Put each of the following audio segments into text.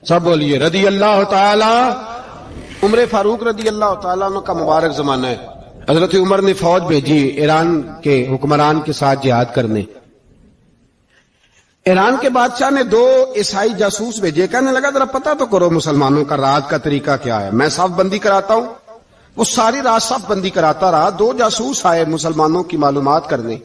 سب بولیے رضی اللہ تعالی۔ عمر فاروق رضی اللہ تعالیٰ عنہ کا مبارک زمانہ ہے۔ حضرت عمر نے فوج بھیجی ایران کے حکمران کے ساتھ جہاد کرنے۔ ایران کے بادشاہ نے 2 عیسائی جاسوس بھیجے، کہنے لگا ذرا پتہ تو کرو مسلمانوں کا راز کا طریقہ کیا ہے، میں صف بندی کراتا ہوں۔ وہ ساری رات صف بندی کراتا رہا۔ 2 جاسوس آئے مسلمانوں کی معلومات کرنے۔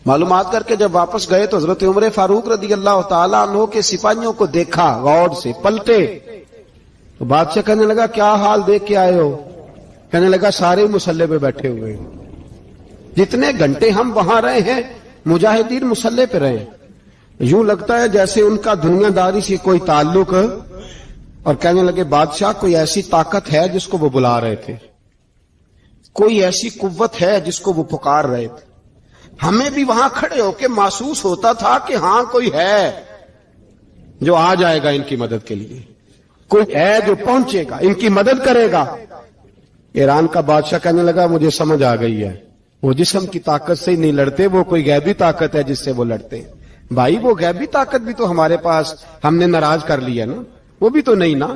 معلومات کر کے جب واپس گئے تو حضرت عمر فاروق رضی اللہ تعالیٰ عنہ کے سپاہیوں کو دیکھا، غور سے پلٹے تو بادشاہ کہنے لگا کیا حال دیکھ کے آئے ہو؟ کہنے لگا سارے مسلح پہ بیٹھے ہوئے ہیں، جتنے گھنٹے ہم وہاں رہے ہیں مجاہدین مسلح پہ رہے ہیں، یوں لگتا ہے جیسے ان کا دنیا داری سے کوئی تعلق۔ اور کہنے لگے بادشاہ کوئی ایسی طاقت ہے جس کو وہ بلا رہے تھے، کوئی ایسی قوت ہے جس کو وہ پکار رہے تھے، ہمیں بھی وہاں کھڑے ہو کے محسوس ہوتا تھا کہ ہاں کوئی ہے جو آ جائے گا ان کی مدد کے لیے، کوئی ہے جو پہنچے گا ان کی مدد کرے گا۔ ایران کا بادشاہ کہنے لگا مجھے سمجھ آ گئی ہے، وہ جسم کی طاقت سے ہی نہیں لڑتے، وہ کوئی غیبی طاقت ہے جس سے وہ لڑتے ہیں۔ بھائی وہ غیبی طاقت بھی تو ہمارے پاس ہم نے ناراض کر لی ہے نا، وہ بھی تو نہیں نا،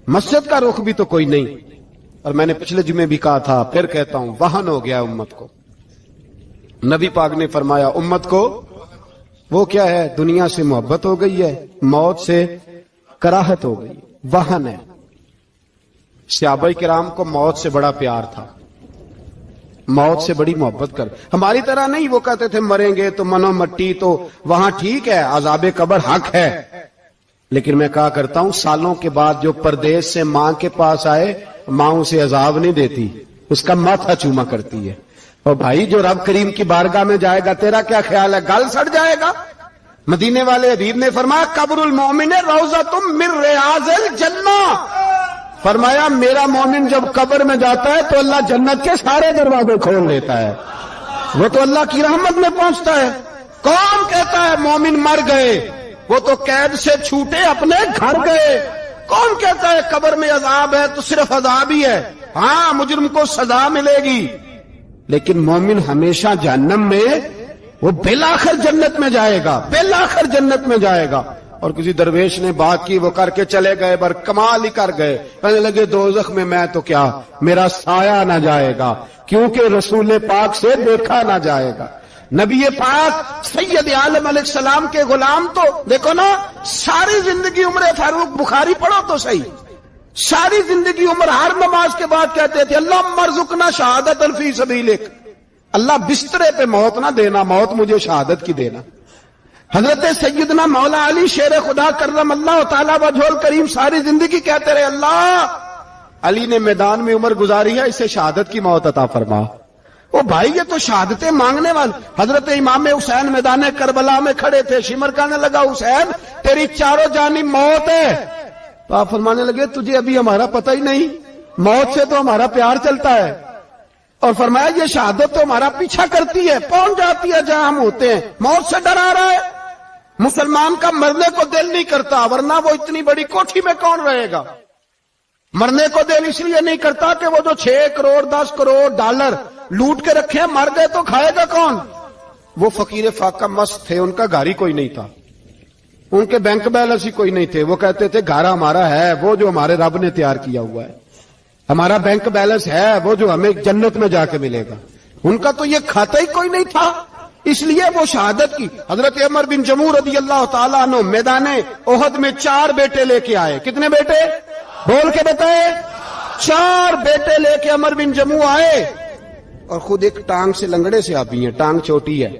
مسجد کا رخ بھی تو کوئی نہیں۔ اور میں نے پچھلے جمعے بھی کہا تھا، پھر کہتا ہوں، وہن ہو گیا امت کو۔ نبی پاک نے فرمایا امت کو وہ کیا ہے، دنیا سے محبت ہو گئی ہے، موت سے کراہت ہو گئی، وہن ہے۔ صحابہ کرام کو موت سے بڑا پیار تھا، موت سے بڑی محبت کر، ہماری طرح نہیں، وہ کہتے تھے مریں گے تو منو مٹی، تو وہاں ٹھیک ہے عذاب قبر حق ہے، لیکن میں کہا کرتا ہوں سالوں کے بعد جو پردیس سے ماں کے پاس آئے، ماں اسے عذاب نہیں دیتی، اس کا ماتھا چوما کرتی ہے۔ اور بھائی جو رب کریم کی بارگاہ میں جائے گا تیرا کیا خیال ہے، گل سڑ جائے گا؟ مدینے والے حبیب نے فرمایا قبر المومن روضۃ من ریاض الجنہ، فرمایا میرا مومن جب قبر میں جاتا ہے تو اللہ جنت کے سارے دروازے کھول دیتا ہے، وہ تو اللہ کی رحمت میں پہنچتا ہے۔ کون کہتا ہے مومن مر گئے، وہ تو قید سے چھوٹے اپنے گھر گئے۔ کون کہتا ہے قبر میں عذاب ہے تو صرف عذاب ہی ہے، ہاں مجرم کو سزا ملے گی، لیکن مومن ہمیشہ جہنم میں، وہ بالآخر جنت میں جائے گا، بالآخر جنت میں جائے گا۔ اور کسی درویش نے بات کی، وہ کر کے چلے گئے، بر کمال ہی کر گئے، کہنے لگے دوزخ میں میں تو کیا، میرا سایہ نہ جائے گا، کیونکہ رسول پاک سے دیکھا نہ جائے گا۔ نبی پاک سید عالم علیہ السلام کے غلام تو دیکھو نا، ساری زندگی عمر فاروق بخاری پڑھو تو صحیح، ساری زندگی عمر ہر نماز کے بعد کہتے تھے اللہم ارزقنا شہادت فی سبیلک، اللہ بسترے پہ موت نہ دینا، موت مجھے شہادت کی دینا۔ حضرت سیدنا مولا علی شیر خدا کرم اللہ تعالیٰ وجہ الکریم ساری زندگی کہتے رہے اللہ علی نے میدان میں عمر گزاری ہے، اسے شہادت کی موت عطا فرما۔ او بھائی یہ تو شہادتیں مانگنے والے۔ حضرت امام حسین میدان کربلا میں کھڑے تھے، شمر کہنے لگا حسین تیری چاروں جانب موت ہے، تو آپ فرمانے لگے تجھے ابھی ہمارا پتہ ہی نہیں، موت سے تو ہمارا پیار چلتا ہے۔ اور فرمایا یہ شہادت تو ہمارا پیچھا کرتی ہے، پہنچ جاتی ہے جہاں ہم ہوتے ہیں، موت سے ڈر آ رہا ہے۔ مسلمان کا مرنے کو دل نہیں کرتا، ورنہ وہ اتنی بڑی کوٹھی میں کون رہے گا؟ مرنے کو دل اس لیے نہیں کرتا کہ وہ جو 6 کروڑ 10 کروڑ ڈالر لوٹ کے رکھے ہیں، مر گئے تو کھائے گا کون؟ وہ فقیر فاقہ مست تھے، ان کا گھر ہی کوئی نہیں تھا، ان کے بینک بیلنس ہی کوئی نہیں تھے، وہ کہتے تھے گھر ہمارا ہے وہ جو ہمارے رب نے تیار کیا ہوا ہے، ہمارا بینک بیلنس ہے وہ جو ہمیں جنت میں جا کے ملے گا۔ ان کا تو یہ کھاتا ہی کوئی نہیں تھا، اس لیے وہ شہادت کی۔ حضرت عمر بن جموع رضی اللہ تعالیٰ عنہ میدان احد میں 4 بیٹے لے کے آئے۔ کتنے بیٹے؟ بول کے بتائے۔ 4 بیٹے لے کے عمر بن جموع آئے، اور خود ایک ٹانگ سے لنگڑے سے آبی ہیں، ٹانگ چھوٹی ہے۔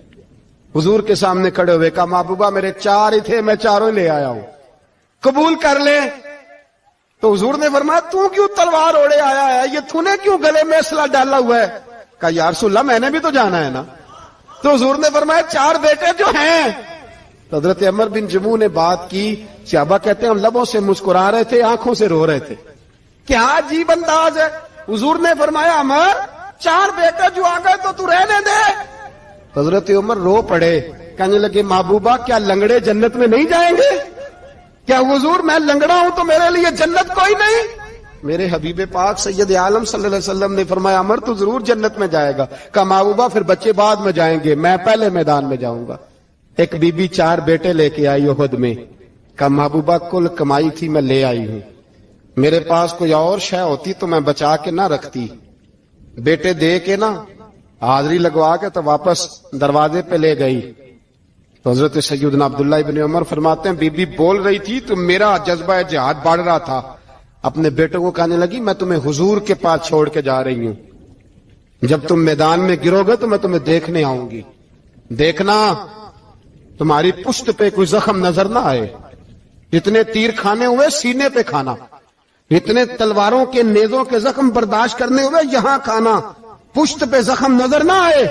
حضور کے سامنے کھڑے ہوئے کہا محبوبہ میرے 4 ہی تھے، میں 4 لے آیا ہوں، قبول کر لیں۔ تو حضور نے فرمایا تو کیوں تلوار اوڑے آیا ہے، یہ تو نے کیوں گلے میں اسلحہ ڈالا ہوا ہے؟ کہا یا رسول اللہ میں نے بھی تو جانا ہے نا۔ تو حضور نے فرمایا 4 بیٹے جو ہیں۔ تو حضرت عمر بن جموع نے بات کی، صحابہ کہتے ہیں ہم لبوں سے مسکرا رہے تھے، آنکھوں سے رو رہے تھے، کیا عجیب انداز ہے۔ حضور نے فرمایا عمر 4 بیٹے جو آ گئے تو رہنے دے۔ حضرت عمر رو پڑے، کہنے لگے محبوبہ کیا لنگڑے جنت میں نہیں جائیں گے؟ کیا حضور میں لنگڑا ہوں تو میرے لیے جنت کوئی نہیں؟ میرے حبیب پاک سید عالم صلی اللہ علیہ وسلم نے فرمایا عمر تو ضرور جنت میں جائے گا۔ کہا محبوبہ پھر بچے بعد میں جائیں گے، میں پہلے میدان میں جاؤں گا۔ ایک بی بی 4 بیٹے لے کے آئی احد میں، کہا محبوبہ کل کمائی تھی میں لے آئی ہوں، میرے پاس کوئی اور شے ہوتی تو میں بچا کے نہ رکھتی، بیٹے دے کے نا حاضری لگوا کے تو واپس دروازے پہ لے گئی۔ تو حضرت سیدنا عبداللہ ابن عمر فرماتے ہیں بی بی بول رہی تھی تو میرا جذبہ جہاد بڑھ رہا تھا، اپنے بیٹے کو کہنے لگی میں تمہیں حضور کے پاس چھوڑ کے جا رہی ہوں، جب تم میدان میں گرو گے تو میں تمہیں دیکھنے آؤں گی، دیکھنا تمہاری پشت پہ کوئی زخم نظر نہ آئے، اتنے تیر کھانے ہوئے سینے پہ کھانا، اتنے تلواروں کے نیزوں کے زخم برداشت کرنے ہوئے یہاں کھانا، پشت پہ زخم نظر نہ آئے۔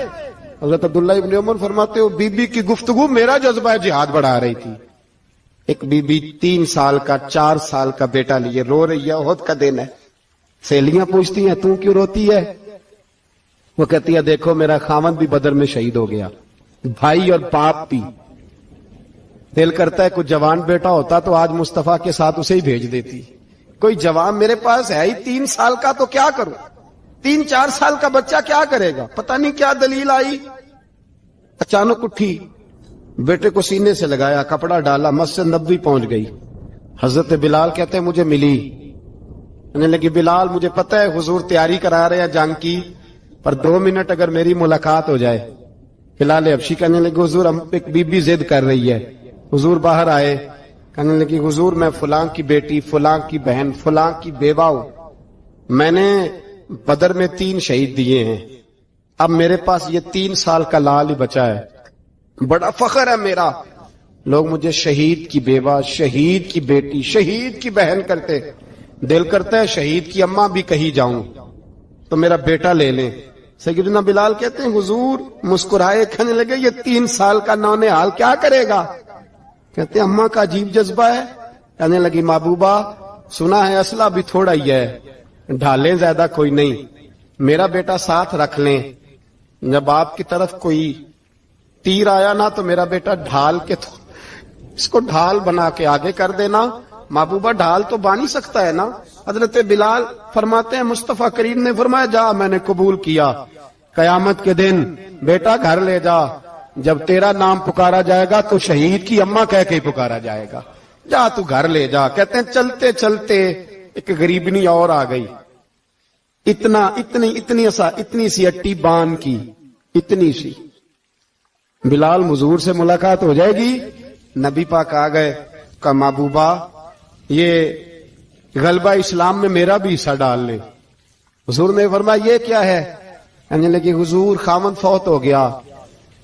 حضرت عبداللہ ابن عمر فرماتے ہو بی بی کی گفتگو میرا جذبہ جہاد بڑھا رہی تھی۔ ایک بی بی 3 سال کا 4 سال کا بیٹا لیے رو رہی ہے، احد کا دن ہے، سہیلیاں پوچھتی ہیں تو کیوں روتی ہے؟ وہ کہتی ہے دیکھو میرا خاوند بھی بدر میں شہید ہو گیا، بھائی اور باپ بھی، دل کرتا ہے کوئی جوان بیٹا ہوتا تو آج مصطفیٰ کے ساتھ اسے ہی بھیج دیتی، کوئی جوان میرے پاس ہے ہی 3 سال کا تو کیا کروں، 3-4 سال کا بچہ کیا کرے گا؟ پتہ نہیں کیا دلیل آئی، اچانک اٹھی، بیٹے کو سینے سے لگایا، کپڑا ڈالا، مسجد نبوی پہنچ گئی۔ حضرت بلال کہتے ہیں مجھے ملی، کہنے لگی بلال مجھے پتہ ہے حضور تیاری کرا رہے ہیں جنگ کی، پر 2 منٹ اگر میری ملاقات ہو جائے۔ بلال حبشی کہنے لگے حضور ہم ایک بی بی ضد کر رہی ہے۔ حضور باہر آئے، کہنے لگی حضور میں فلاں کی بیٹی، فلاں کی بہن، فلاں کی بیوہ ہوں، میں نے بدر میں 3 شہید دیے ہیں، اب میرے پاس یہ 3 سال کا لال ہی بچا ہے، بڑا فخر ہے میرا، لوگ مجھے شہید کی بیوہ، شہید کی بیٹی، شہید کی بہن کرتے، دل کرتا ہے شہید کی اماں بھی کہیں جاؤں تو میرا بیٹا لے لیں۔ سیدنا بلال کہتے ہیں حضور مسکرائے، کہنے لگے یہ 3 سال کا نونہال کیا کرے گا؟ کہتے ہیں اماں کا عجیب جذبہ ہے۔ کہنے لگی محبوبہ سنا ہے اسلحہ بھی تھوڑا ہی ہے، ڈھالیں زیادہ کوئی نہیں، میرا بیٹا ساتھ رکھ لیں، جب آپ کی طرف کوئی تیر آیا نا تو میرا بیٹا ڈھال کے اس کو ڈھال بنا کے آگے کر دینا۔ محبوبہ ڈھال تو بانی سکتا ہے نا۔ حضرت بلال فرماتے ہیں مصطفیٰ کریم نے فرمایا جا میں نے قبول کیا، قیامت کے دن بیٹا گھر لے جا، جب تیرا نام پکارا جائے گا تو شہید کی اماں کہہ کے ہی پکارا جائے گا، جا تو گھر لے جا۔ کہتے ہیں چلتے چلتے ایک غریبنی اور آ گئی، اتنی سی اٹی بان کی، اتنی سی، بلال حضور سے ملاقات ہو جائے گی۔ نبی پاک آ گئے، کہا محبوبہ یہ غلبہ اسلام میں میرا بھی حصہ ڈال لے۔ حضور نے فرمایا یہ کیا ہے؟ کہنے لگے حضور خامد فوت ہو گیا،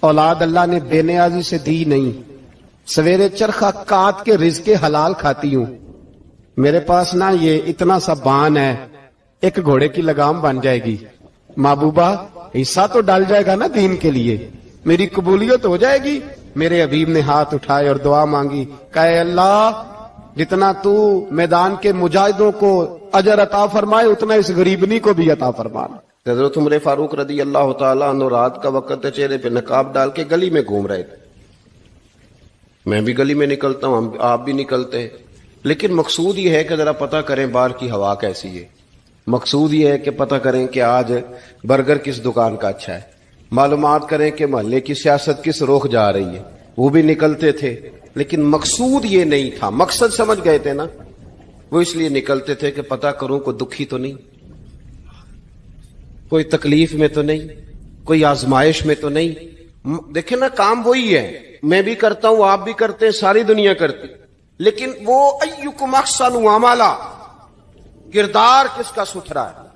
اولاد اللہ نے بے نیازی سے دی نہیں، سویرے چرخہ کاٹ کے رزق حلال کھاتی ہوں، میرے پاس نا یہ اتنا سا بان ہے، ایک گھوڑے کی لگام بن جائے گی، محبوبہ حصہ تو ڈال جائے گا نا دین کے لیے، میری قبولیت ہو جائے گی۔ میرے حبیب نے ہاتھ اٹھائے اور دعا مانگی، کہے اللہ جتنا تو میدان کے مجاہدوں کو اجر عطا فرمائے اتنا اس غریبنی کو بھی عطا فرمانا۔ حضرت عمر فاروق رضی اللہ تعالیٰ عنہ رات کا وقت چہرے پہ نقاب ڈال کے گلی میں گھوم رہے تھے، میں بھی گلی میں نکلتا ہوں، آپ بھی نکلتے ہیں، لیکن مقصود یہ ہے کہ ذرا پتہ کریں باہر کی ہوا کیسی ہے، مقصود یہ ہے کہ پتہ کریں کہ آج برگر کس دکان کا اچھا ہے، معلومات کریں کہ محلے کی سیاست کس رخ جا رہی ہے، وہ بھی نکلتے تھے، لیکن مقصود یہ نہیں تھا، مقصد سمجھ گئے تھے نا، وہ اس لیے نکلتے تھے کہ پتہ کروں کوئی دکھی تو نہیں، کوئی تکلیف میں تو نہیں، کوئی آزمائش میں تو نہیں۔ دیکھیں نا کام وہی ہے، میں بھی کرتا ہوں، آپ بھی کرتے ہیں، ساری دنیا کرتی، لیکن وہ ایکم احسن عملا، کردار کس کا ستھرا ہے،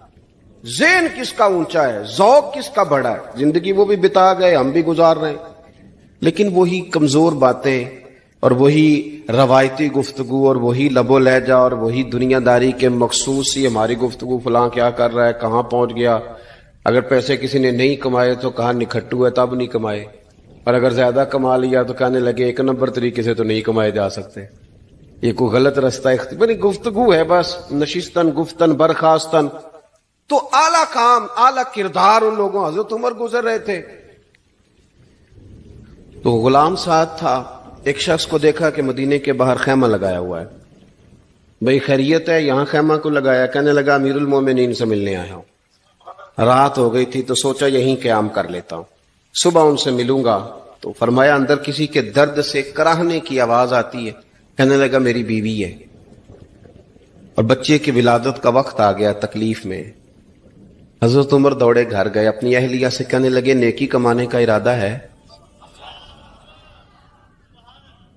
ذہن کس کا اونچا ہے، ذوق کس کا بڑا ہے۔ زندگی وہ بھی بتا گئے، ہم بھی گزار رہے ہیں، لیکن وہی کمزور باتیں اور وہی روایتی گفتگو اور وہی لب و لہجہ اور وہی دنیا داری کے مخصوص ہی ہماری گفتگو، فلاں کیا کر رہا ہے، کہاں پہنچ گیا، اگر پیسے کسی نے نہیں کمائے تو کہاں نکھٹو ہے تب نہیں کمائے، اور اگر زیادہ کما لیا تو کہنے لگے 1 نمبر طریقے سے تو نہیں کمائے جا سکتے، یہ کوئی غلط رستہ بڑی گفتگو ہے، بس نشستن گفتن برخاستن۔ تو اعلیٰ کام، اعلیٰ کردار ان لوگوں، حضرت عمر گزر رہے تھے تو غلام ساتھ تھا، ایک شخص کو دیکھا کہ مدینے کے باہر خیمہ لگایا ہوا ہے، بھئی خیریت ہے، یہاں خیمہ کو لگایا؟ کہنے لگا امیر المومنین سے ملنے آیا ہوں، رات ہو گئی تھی تو سوچا یہیں قیام کر لیتا ہوں، صبح ان سے ملوں گا۔ تو فرمایا اندر کسی کے درد سے کراہنے کی آواز آتی ہے، کہنے لگا میری بیوی ہے اور بچے کی ولادت کا وقت آ گیا، تکلیف میں۔ حضرت عمر دوڑے گھر گئے، اپنی اہلیہ سے کہنے لگے نیکی کمانے کا ارادہ ہے؟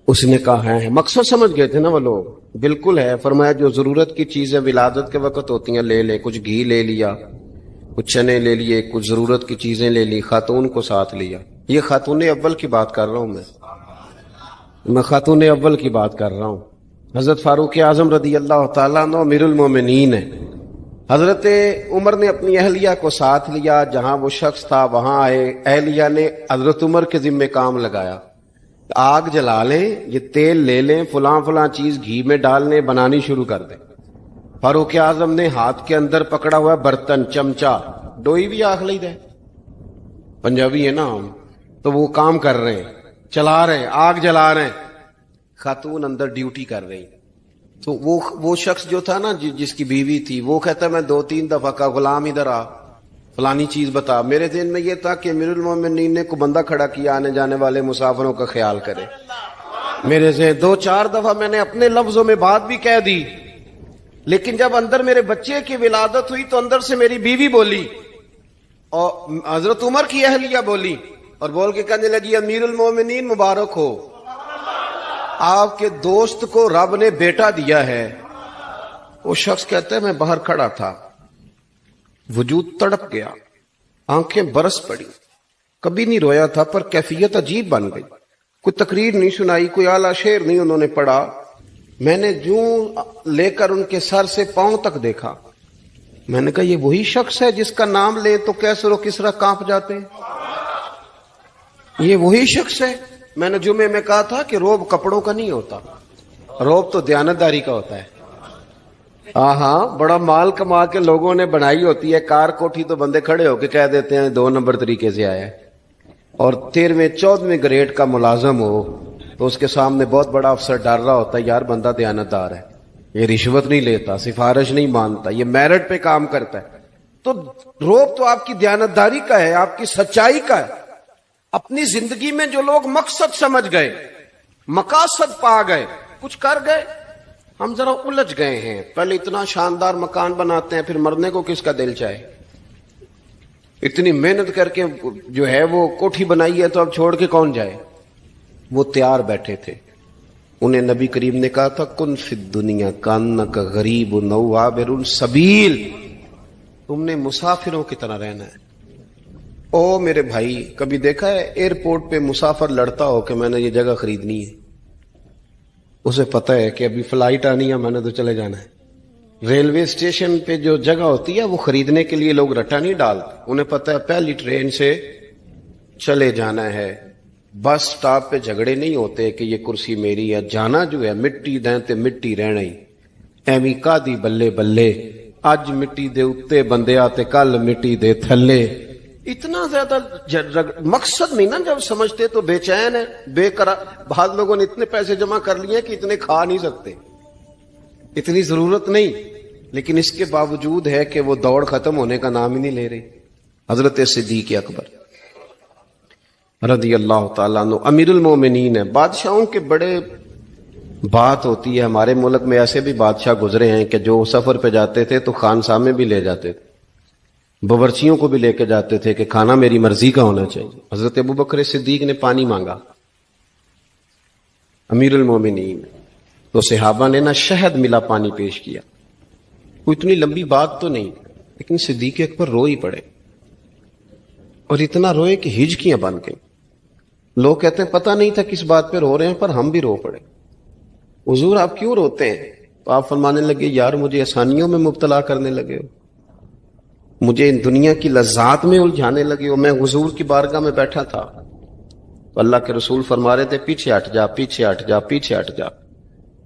اس نے کہا ہے۔ مقصد سمجھ گئے تھے نا وہ لوگ، بالکل ہے۔ فرمایا جو ضرورت کی چیزیں ولادت کے وقت ہوتی ہیں لے لے، کچھ گھی لے لیا، کچھ چنے لے لیے، کچھ ضرورت کی چیزیں لے لی، خاتون کو ساتھ لیا۔ یہ خاتون اول کی بات کر رہا ہوں میں خاتون اول کی بات کر رہا ہوں۔ حضرت فاروق اعظم رضی اللہ تعالیٰ عنہ امیر المومنین ہے۔ حضرت عمر نے اپنی اہلیہ کو ساتھ لیا، جہاں وہ شخص تھا وہاں آئے، اہلیہ نے حضرت عمر کے ذمہ کام لگایا، آگ جلا لیں، یہ تیل لے لیں، فلاں فلاں چیز گھی میں ڈال لیں، بنانی شروع کر دیں۔ فاروق اعظم نے ہاتھ کے اندر پکڑا ہوا برتن، چمچا، ڈوئی بھی آخ لی دے، پنجابی ہے نا ہم، تو وہ کام کر رہے ہیں، چلا رہے ہیں، آگ جلا رہے ہیں، خاتون اندر ڈیوٹی کر رہی۔ تو وہ شخص جو تھا نا جس کی بیوی تھی، وہ کہتا میں 2-3 دفعہ کا غلام ادھر آ، فلانی چیز بتا۔ میرے ذہن میں یہ تھا کہ امیر المومنین نے کو بندہ کھڑا کیا آنے جانے والے مسافروں کا خیال کرے۔ میرے ذہن 2-4 دفعہ میں نے اپنے لفظوں میں بات بھی کہہ دی، لیکن جب اندر میرے بچے کی ولادت ہوئی تو اندر سے میری بیوی بولی اور حضرت عمر کی اہلیہ بولی اور بول کے کہنے لگی امیر المومنین مبارک ہو، آپ کے دوست کو رب نے بیٹا دیا ہے۔ وہ شخص کہتا ہے میں باہر کھڑا تھا، وجود تڑپ گیا، آنکھیں برس پڑی، کبھی نہیں رویا تھا پر کیفیت عجیب بن گئی، کوئی تقریر نہیں سنائی، کوئی اعلیٰ شعر نہیں انہوں نے پڑھا، میں نے جوں لے کر ان کے سر سے پاؤں تک دیکھا، میں نے کہا یہ وہی شخص ہے جس کا نام لے تو کیسر و کسرا کانپ جاتے ہیں، یہ وہی شخص ہے۔ میں نے جمعے میں کہا تھا کہ روب کپڑوں کا نہیں ہوتا، روب تو دیانتداری کا ہوتا ہے۔ ہاں بڑا مال کما کے لوگوں نے بنائی ہوتی ہے کار کوٹھی، تو بندے کھڑے ہو کے کہہ دیتے ہیں 2 نمبر طریقے سے آیا ہے، اور 13ویں-14ویں گریڈ کا ملازم ہو تو اس کے سامنے بہت بڑا افسر ڈر رہا ہوتا ہے یار بندہ دیانتدار ہے، یہ رشوت نہیں لیتا، سفارش نہیں مانتا، یہ میرٹ پہ کام کرتا ہے۔ تو روب تو آپ کی دیانتداری کا ہے، آپ کی سچائی کا ہے۔ اپنی زندگی میں جو لوگ مقصد سمجھ گئے، مقاصد پا گئے، کچھ کر گئے، ہم ذرا الجھ گئے ہیں۔ پہلے اتنا شاندار مکان بناتے ہیں، پھر مرنے کو کس کا دل چاہے؟ اتنی محنت کر کے جو ہے وہ کوٹھی بنائی ہے تو اب چھوڑ کے کون جائے؟ وہ تیار بیٹھے تھے، انہیں نبی کریم نے کہا تھا کن فی الدنیا کانک غریب او عابر السبیل، تم نے مسافروں کی طرح رہنا ہے۔ او میرے بھائی، کبھی دیکھا ہے ایئرپورٹ پہ مسافر لڑتا ہو کہ میں نے یہ جگہ خریدنی ہے؟ اسے پتہ ہے کہ ابھی فلائٹ آنی ہے، میں نے تو چلے جانا ہے۔ ریلوے اسٹیشن پہ جو جگہ ہوتی ہے وہ خریدنے کے لیے لوگ رٹا نہیں ڈالتے، انہیں پتہ ہے پہلی ٹرین سے چلے جانا ہے۔ بس سٹاپ پہ جھگڑے نہیں ہوتے کہ یہ کرسی میری ہے، جانا جو ہے مٹی دیں تے مٹی رہنا ہی، ایویں کادی بلے بلے، اج مٹی دے اتے بندے آتے کل مٹی دے تھلے۔ اتنا زیادہ مقصد نہیں نا جب سمجھتے تو بے چین ہے، بے قرار۔ بعض لوگوں نے اتنے پیسے جمع کر لیے کہ اتنے کھا نہیں سکتے، اتنی ضرورت نہیں، لیکن اس کے باوجود ہے کہ وہ دوڑ ختم ہونے کا نام ہی نہیں لے رہی۔ حضرت صدیق اکبر رضی اللہ تعالیٰ عنہ امیر المومنین ہے۔ بادشاہوں کے بڑے بات ہوتی ہے، ہمارے ملک میں ایسے بھی بادشاہ گزرے ہیں کہ جو سفر پہ جاتے تھے تو خانسامے میں بھی لے جاتے تھے، باورچیوں کو بھی لے کے جاتے تھے کہ کھانا میری مرضی کا ہونا چاہیے۔ حضرت ابوبکر صدیق نے پانی مانگا، امیر المومنین، تو صحابہ نے نا شہد ملا پانی پیش کیا۔ کوئی اتنی لمبی بات تو نہیں، لیکن صدیق اکبر رو ہی پڑے، اور اتنا روئے کہ ہجکیاں بن گئیں۔ لوگ کہتے ہیں پتہ نہیں تھا کس بات پہ رو رہے ہیں، پر ہم بھی رو پڑے۔ حضور آپ کیوں روتے ہیں؟ تو آپ فرمانے لگے یار مجھے آسانیوں میں مبتلا کرنے لگے ہو، مجھے ان دنیا کی لذات میں الجھانے لگے ہو۔ میں حضور کی بارگاہ میں بیٹھا تھا تو اللہ کے رسول فرما رہے تھے پیچھے ہٹ جا، پیچھے ہٹ جا، پیچھے ہٹ جا۔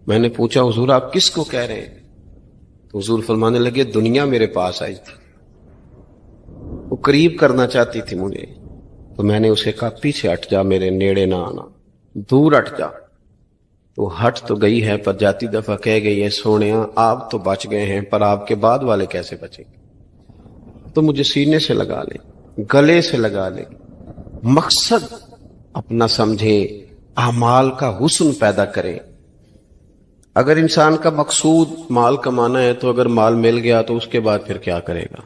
میں نے پوچھا حضور آپ کس کو کہہ رہے ہیں؟ تو حضور فرمانے لگے دنیا میرے پاس آئی تھی، وہ قریب کرنا چاہتی تھی مجھے، تو میں نے اسے کہا پیچھے ہٹ جا، میرے نیڑے نہ آنا، دور ہٹ جا۔ تو ہٹ تو گئی ہے، پر جاتی دفعہ کہہ گئی ہے سونیا آپ تو بچ گئے ہیں، پر آپ کے بعد والے کیسے بچیں گے؟ تو مجھے سینے سے لگا لے، گلے سے لگا لے، مقصد اپنا سمجھے، اعمال کا حسن پیدا کرے۔ اگر انسان کا مقصود مال کمانا ہے تو اگر مال مل گیا تو اس کے بعد پھر کیا کرے گا؟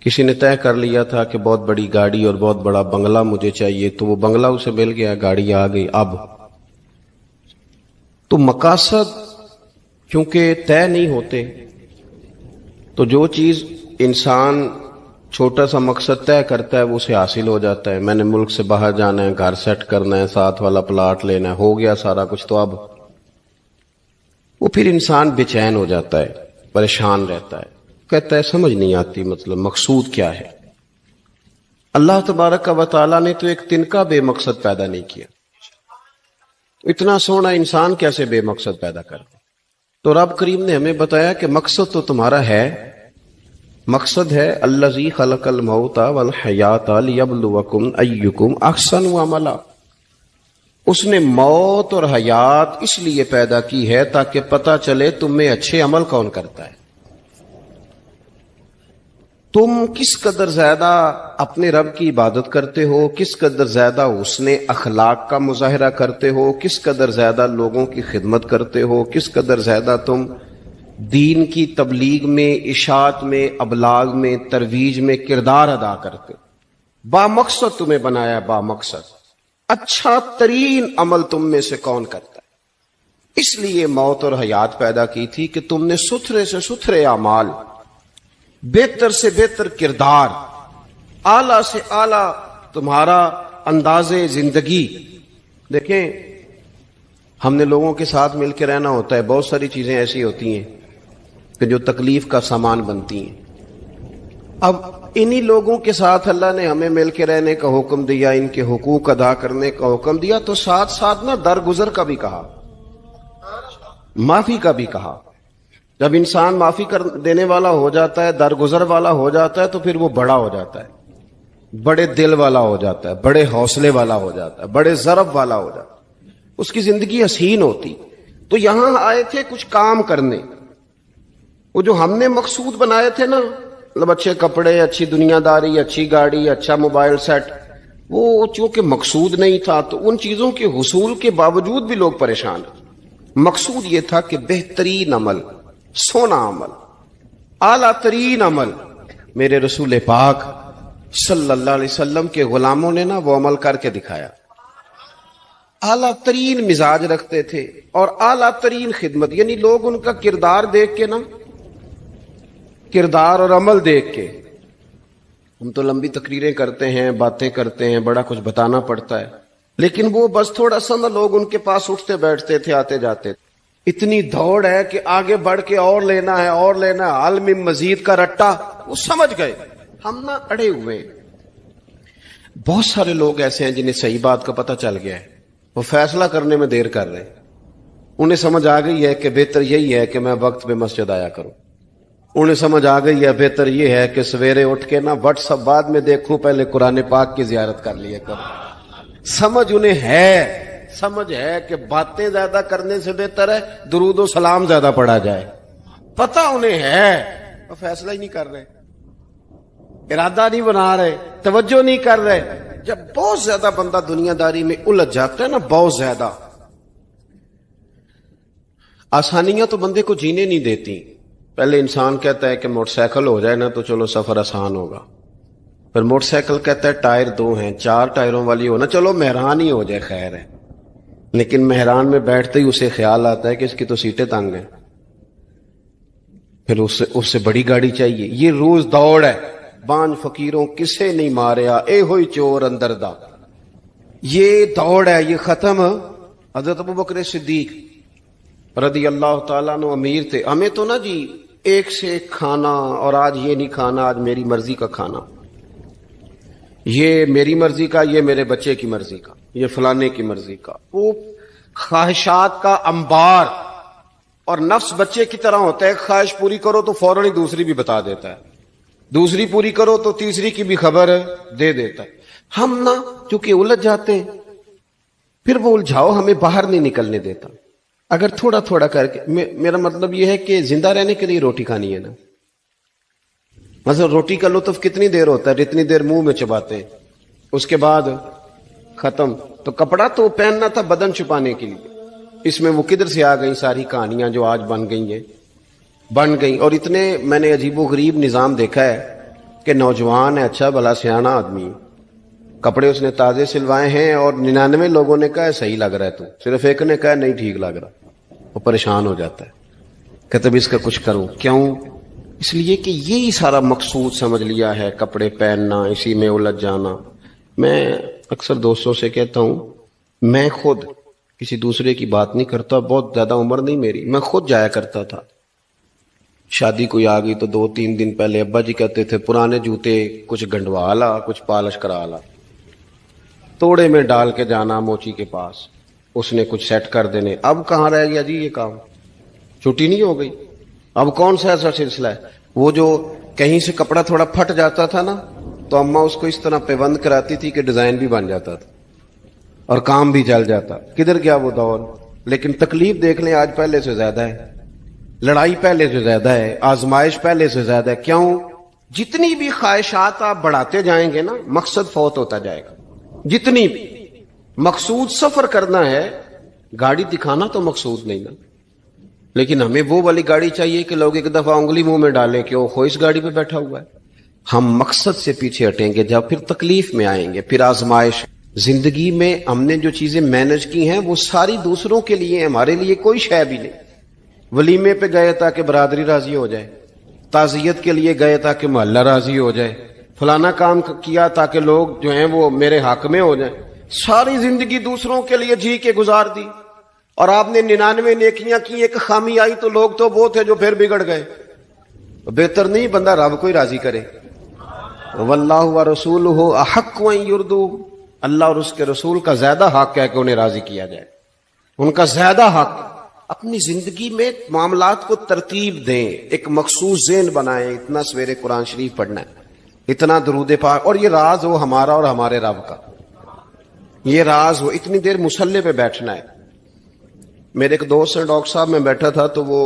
کسی نے طے کر لیا تھا کہ بہت بڑی گاڑی اور بہت بڑا بنگلہ مجھے چاہیے، تو وہ بنگلہ اسے مل گیا، گاڑی آ گئی، اب تو مقاصد کیونکہ طے نہیں ہوتے، تو جو چیز انسان چھوٹا سا مقصد طے کرتا ہے وہ اسے حاصل ہو جاتا ہے۔ میں نے ملک سے باہر جانا ہے، گھر سیٹ کرنا ہے، ساتھ والا پلاٹ لینا ہے، ہو گیا سارا کچھ، تو اب وہ پھر انسان بے چین ہو جاتا ہے، پریشان رہتا ہے، کہتا ہے سمجھ نہیں آتی مطلب مقصود کیا ہے۔ اللہ تبارک و تعالیٰ نے تو ایک تنکا بے مقصد پیدا نہیں کیا، اتنا سونا انسان کیسے بے مقصد پیدا کر دے؟ تو رب کریم نے ہمیں بتایا کہ مقصد تو تمہارا ہے، مقصد ہے الذی خلق الموت والحیات لیبلوکم ایکم احسن عملا، اس نے موت اور حیات اس لیے پیدا کی ہے تاکہ پتہ چلے تم میں اچھے عمل کون کرتا ہے، تم کس قدر زیادہ اپنے رب کی عبادت کرتے ہو، کس قدر زیادہ حسن اخلاق کا مظاہرہ کرتے ہو، کس قدر زیادہ لوگوں کی خدمت کرتے ہو، کس قدر زیادہ تم دین کی تبلیغ میں، اشاعت میں، ابلاغ میں، ترویج میں کردار ادا کرتے۔ با مقصد تمہیں بنایا، با مقصد اچھا ترین عمل تم میں سے کون کرتا ہے، اس لیے موت اور حیات پیدا کی تھی کہ تم نے ستھرے سے ستھرے اعمال، بہتر سے بہتر کردار، اعلیٰ سے اعلیٰ تمہارا انداز زندگی۔ دیکھیں ہم نے لوگوں کے ساتھ مل کے رہنا ہوتا ہے، بہت ساری چیزیں ایسی ہوتی ہیں کہ جو تکلیف کا سامان بنتی ہیں۔ اب انہی لوگوں کے ساتھ اللہ نے ہمیں مل کے رہنے کا حکم دیا، ان کے حقوق ادا کرنے کا حکم دیا، تو ساتھ ساتھ نہ درگزر کا بھی کہا، معافی کا بھی کہا۔ جب انسان معافی کر دینے والا ہو جاتا ہے، درگزر والا ہو جاتا ہے، تو پھر وہ بڑا ہو جاتا ہے، بڑے دل والا ہو جاتا ہے، بڑے حوصلے والا ہو جاتا ہے، بڑے ضرب والا ہو جاتا ہے، اس کی زندگی حسین ہوتی۔ تو یہاں آئے تھے کچھ کام کرنے، وہ جو ہم نے مقصود بنائے تھے نا، مطلب اچھے کپڑے، اچھی دنیا داری، اچھی گاڑی، اچھا موبائل سیٹ، وہ چونکہ مقصود نہیں تھا تو ان چیزوں کے حصول کے باوجود بھی لوگ پریشان ہیں۔ مقصود یہ تھا کہ بہترین عمل، سونا عمل، اعلیٰ ترین عمل، میرے رسول پاک صلی اللہ علیہ وسلم کے غلاموں نے نا وہ عمل کر کے دکھایا۔ اعلیٰ ترین مزاج رکھتے تھے اور اعلیٰ ترین خدمت، یعنی لوگ ان کا کردار دیکھ کے نا، کردار اور عمل دیکھ کے، ہم تو لمبی تقریریں کرتے ہیں، باتیں کرتے ہیں، بڑا کچھ بتانا پڑتا ہے، لیکن وہ بس تھوڑا سا نا لوگ ان کے پاس اٹھتے بیٹھتے تھے، آتے جاتے تھے، اتنی دوڑ ہے کہ آگے بڑھ کے اور لینا ہے اور لینا ہے، عالم مزید کا رٹا، وہ سمجھ گئے، ہم نا اڑے ہوئے۔ بہت سارے لوگ ایسے ہیں جنہیں صحیح بات کا پتہ چل گیا ہے، وہ فیصلہ کرنے میں دیر کر رہے ہیں، انہیں سمجھ آ گئی ہے کہ بہتر یہی ہے کہ میں وقت پہ مسجد آیا کروں، انہیں سمجھ آ گئی ہے بہتر یہ ہے کہ سویرے اٹھ کے نا واٹس ایپ بعد میں دیکھوں، پہلے قرآن پاک کی زیارت کر لیا کروں۔ سمجھ انہیں ہے، سمجھ ہے کہ باتیں زیادہ کرنے سے بہتر ہے درود و سلام زیادہ پڑھا جائے، پتہ انہیں ہے، وہ فیصلہ ہی نہیں کر رہے، ارادہ نہیں بنا رہے، توجہ نہیں کر رہے۔ جب بہت زیادہ بندہ دنیا داری میں الجھ جاتا ہے نا، بہت زیادہ، آسانیاں تو بندے کو جینے نہیں دیتی۔ پہلے انسان کہتا ہے کہ موٹر سائیکل ہو جائے نا تو چلو سفر آسان ہوگا، پھر موٹر سائیکل کہتا ہے ٹائر 2 ہیں، 4 ٹائروں والی ہونا، چلو مہران ہی ہو جائے خیر ہے، لیکن مہران میں بیٹھتے ہی اسے خیال آتا ہے کہ اس کی تو سیٹیں تنگ ہیں، پھر اس سے بڑی گاڑی چاہیے۔ یہ روز دوڑ ہے، بانج فقیروں کسے نہیں ماریا، اے ہوئی چور اندر دا، یہ دوڑ ہے، یہ ختم۔ حضرت ابوبکر صدیق رضی اللہ تعالیٰ عنہ امیر تھے، ہمیں تو نا جی ایک سے ایک کھانا، اور آج یہ نہیں کھانا، آج میری مرضی کا کھانا، یہ میری مرضی کا، یہ میرے بچے کی مرضی کا، یہ فلانے کی مرضی کا، وہ خواہشات کا انبار، اور نفس بچے کی طرح ہوتا ہے، خواہش پوری کرو تو فوراً ہی دوسری بھی بتا دیتا ہے، دوسری پوری کرو تو تیسری کی بھی خبر دے دیتا ہے۔ ہم نا چونکہ الجھ جاتے ہیں، پھر وہ الجھاؤ ہمیں باہر نہیں نکلنے دیتا۔ اگر تھوڑا تھوڑا کر کے، میرا مطلب یہ ہے کہ زندہ رہنے کے لیے روٹی کھانی ہے نا، مثلا روٹی کا لطف کتنی دیر ہوتا ہے، جتنی دیر منہ میں چباتے ہیں، اس کے بعد ختم۔ تو کپڑا تو پہننا تھا بدن چھپانے کے لیے، اس میں وہ کدھر سے آ گئی ساری کہانیاں جو آج بن گئیں اور اتنے میں نے عجیب و غریب نظام دیکھا ہے کہ نوجوان ہے، اچھا بھلا سیانا آدمی، کپڑے اس نے تازے سلوائے ہیں اور 99 لوگوں نے کہا ہے صحیح لگ رہا ہے، تو صرف ایک نے کہا نہیں ٹھیک لگ رہا، وہ پریشان ہو جاتا ہے، کہتے اب اس کا کچھ کروں، کیوں؟ اس لیے کہ یہی سارا مقصود سمجھ لیا ہے، کپڑے پہننا، اسی میں الجھ جانا۔ میں اکثر دوستوں سے کہتا ہوں، میں خود کسی دوسرے کی بات نہیں کرتا، بہت زیادہ عمر نہیں میری، میں خود جایا کرتا تھا، شادی کوئی آ گئی تو 2-3 دن پہلے ابا جی کہتے تھے پرانے جوتے کچھ گنڈوا لا، کچھ پالش کرا لا، توڑے میں ڈال کے جانا موچی کے پاس، اس نے کچھ سیٹ کر دینے۔ اب کہاں رہ گیا جی یہ کام؟ چھٹی نہیں ہو گئی؟ اب کون سا ایسا سلسلہ ہے؟ وہ جو کہیں سے کپڑا تھوڑا پھٹ جاتا تھا نا تو اماں اس کو اس طرح پیوند کراتی تھی کہ ڈیزائن بھی بن جاتا تھا اور کام بھی چل جاتا۔ کدھر گیا وہ دور؟ لیکن تکلیف دیکھ لیں آج پہلے سے زیادہ ہے، لڑائی پہلے سے زیادہ ہے، آزمائش پہلے سے زیادہ ہے۔ کیوں؟ جتنی بھی خواہشات آپ بڑھاتے جائیں گے نا مقصد فوت ہوتا جائے گا۔ جتنی بھی مقصود سفر کرنا ہے، گاڑی دکھانا تو مقصود نہیں نا، لیکن ہمیں وہ والی گاڑی چاہیے کہ لوگ ایک دفعہ انگلی منہ میں ڈالیں کہ وہ خو اس گاڑی پہ بیٹھا ہوا ہے۔ ہم مقصد سے پیچھے ہٹیں گے جب پھر تکلیف میں آئیں گے، پھر آزمائش۔ زندگی میں ہم نے جو چیزیں مینج کی ہیں وہ ساری دوسروں کے لیے ہیں، ہمارے لیے کوئی شے بھی نہیں۔ ولیمے پہ گئے تاکہ برادری راضی ہو جائے، تعزیت کے لیے گئے تاکہ محلہ راضی ہو جائے، فلانا کام کیا تاکہ لوگ جو ہیں وہ میرے حق میں ہو جائیں۔ ساری زندگی دوسروں کے لیے جی کے گزار دی، اور آپ نے 99 نیکیاں کی، ایک خامی آئی تو لوگ تو وہ تھے جو پھر بگڑ گئے۔ بہتر نہیں بندہ رب کو ہی راضی کرے؟ واللہ ورسولہ احق ان یرضوہ، اللہ اور اس کے رسول کا زیادہ حق ہے کہ انہیں راضی کیا جائے، ان کا زیادہ حق۔ اپنی زندگی میں معاملات کو ترتیب دیں، ایک مخصوص ذہن بنائیں، اتنا سویرے قرآن شریف پڑھنا ہے، اتنا درود پاک، اور یہ راز ہو ہمارا اور ہمارے رب کا، یہ راز ہو، اتنی دیر مصلی پہ بیٹھنا ہے۔ میرے ایک دوست ہیں ڈاکٹر صاحب، میں بیٹھا تھا تو وہ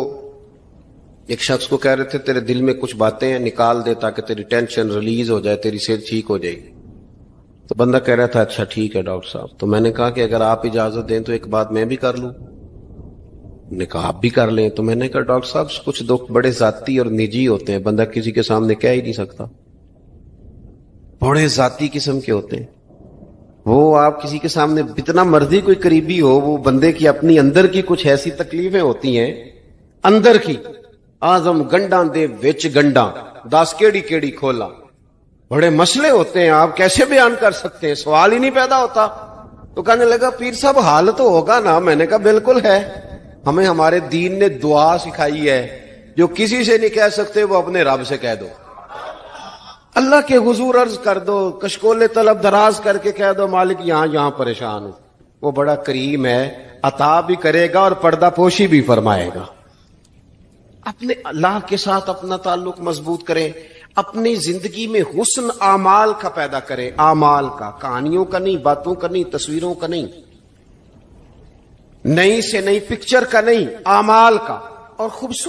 ایک شخص کو کہہ رہے تھے تیرے دل میں کچھ باتیں ہیں نکال دے تاکہ تیری ٹینشن ریلیز ہو جائے، تیری صحت ٹھیک ہو جائے گی۔ تو بندہ کہہ رہا تھا اچھا ٹھیک ہے ڈاکٹر صاحب۔ تو میں نے کہا کہ اگر آپ اجازت دیں تو ایک بات میں بھی کر لوں؟ نے کہا آپ بھی کر لیں۔ تو میں نے کہا ڈاکٹر صاحب کچھ دکھ بڑے ذاتی اور نجی ہوتے ہیں، بندہ کسی کے سامنے کہہ ہی نہیں سکتا، بڑے ذاتی قسم کے ہوتے ہیں، وہ آپ کسی کے سامنے اتنا مرضی کوئی قریبی ہو، وہ بندے کی اپنی اندر کی کچھ ایسی تکلیفیں ہوتی ہیں اندر کی، آزم گنڈاں دے وچ گنڈاں 10 کیڑی کھولا، بڑے مسئلے ہوتے ہیں، آپ کیسے بیان کر سکتے ہیں؟ سوال ہی نہیں پیدا ہوتا۔ تو کہنے لگا پیر صاحب حال تو ہوگا نا؟ میں نے کہا بالکل ہے، ہمیں ہمارے دین نے دعا سکھائی ہے، جو کسی سے نہیں کہہ سکتے وہ اپنے رب سے کہہ دو، اللہ کے حضور عرض کر دو، کشکول طلب دراز کر کے کہہ دو مالک یہاں پریشان ہوں، وہ بڑا کریم ہے، عطا بھی کرے گا اور پردہ پوشی بھی فرمائے گا۔ اپنے اللہ کے ساتھ اپنا تعلق مضبوط کریں، اپنی زندگی میں حسن اعمال کا پیدا کریں، اعمال کا، کہانیوں کا نہیں، باتوں کا نہیں، تصویروں کا نہیں، نئی سے نئی پکچر کا نہیں، اعمال کا، اور خوبصورت